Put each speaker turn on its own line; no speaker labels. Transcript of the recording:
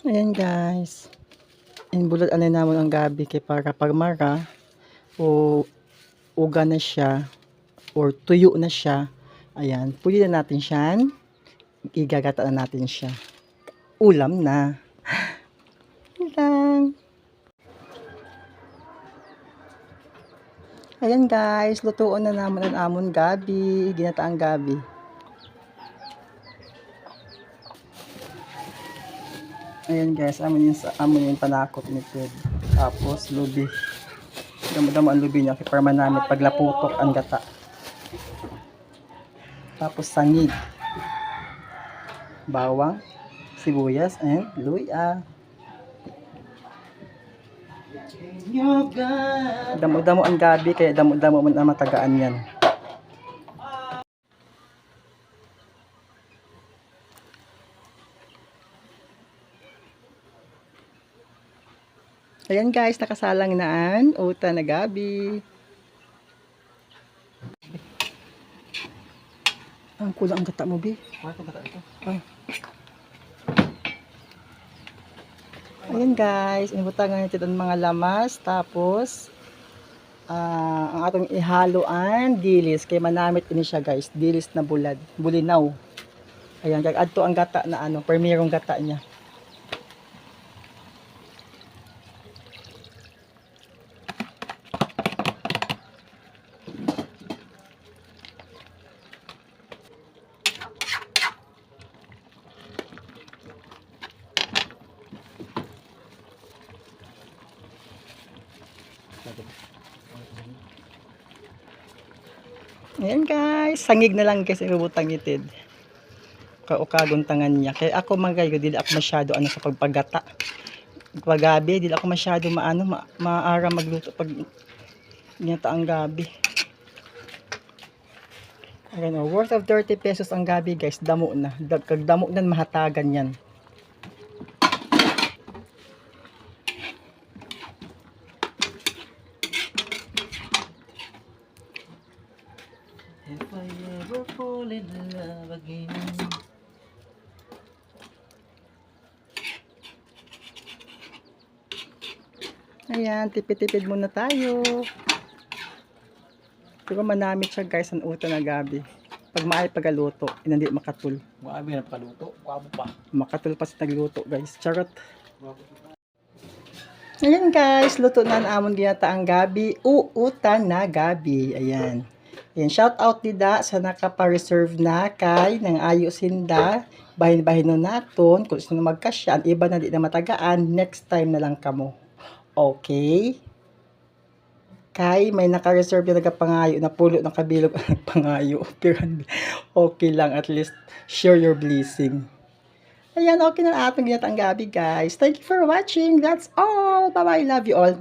Ayan guys. Inbulod anay namon ang gabi kay para pagmara o uga na siya or tuyo na siya. Ayan, pwede na natin siyan. Igagata na natin siya. Ulam na. Ayan. Ayan guys, lutuon na naman ang amon gabi. Ginataang gabi. Ayan guys, amon yung panakot ni Ted. Tapos lubi. Damo-damo ang lubi niya kay para manamit paglaputok ang gata. Tapos sangig. Bawang, sibuyas, and luya. Damo-damo ang gabi kaya damo-damo man ang matagaan yan. Ayan guys, nakasalang naan, uta na gabi. Ang kulang ang gata mo, Bi. Ayan guys, inubutangan natin ang mga lamas. Tapos, ang atong ihaloan, dilis. Kaya manamit ini siya guys, dilis na bulinaw. Ayan, adto ang gata na permirong gata niya. Ayan guys, sangig na lang guys ibubutang itid. Kaukagon tangan niya. Kaya ako magayo, dili ako masyado sa pagpagata. Paggabi, dili ako masyado maara magluto pag ginata ang gabi. Ayan o, worth of 30 pesos ang gabi guys, damo na. Kag damo na mahatagan yan.
If I ever fall in love again.
Ayan, tipid-tipid muna tayo. Pero manamit siya guys ang uta na gabi. Pag maay pagaluto, hindi makatul.
Maabi na pakaluto, wabo pa.
Makatul pa sa nagluto guys. Charot. Ayan guys, luto na ang amon ginata ang gabi. Uta na gabi. Ayan. Ayan, shout out dida sa nakapa-reserve na kay nang ayos hinda. Bahin-bahin nun naton. Kung sino magkasya, ang iba na di na matagaan, next time na lang kamo. Okay? Kay may naka-reserve yung nagpangayo na pulo ng kabilog ang pangayo. Pero okay lang, at least share your blessing. Ayan, okay na atong ginatang gabi guys. Thank you for watching. That's all. Bye-bye. Love you all.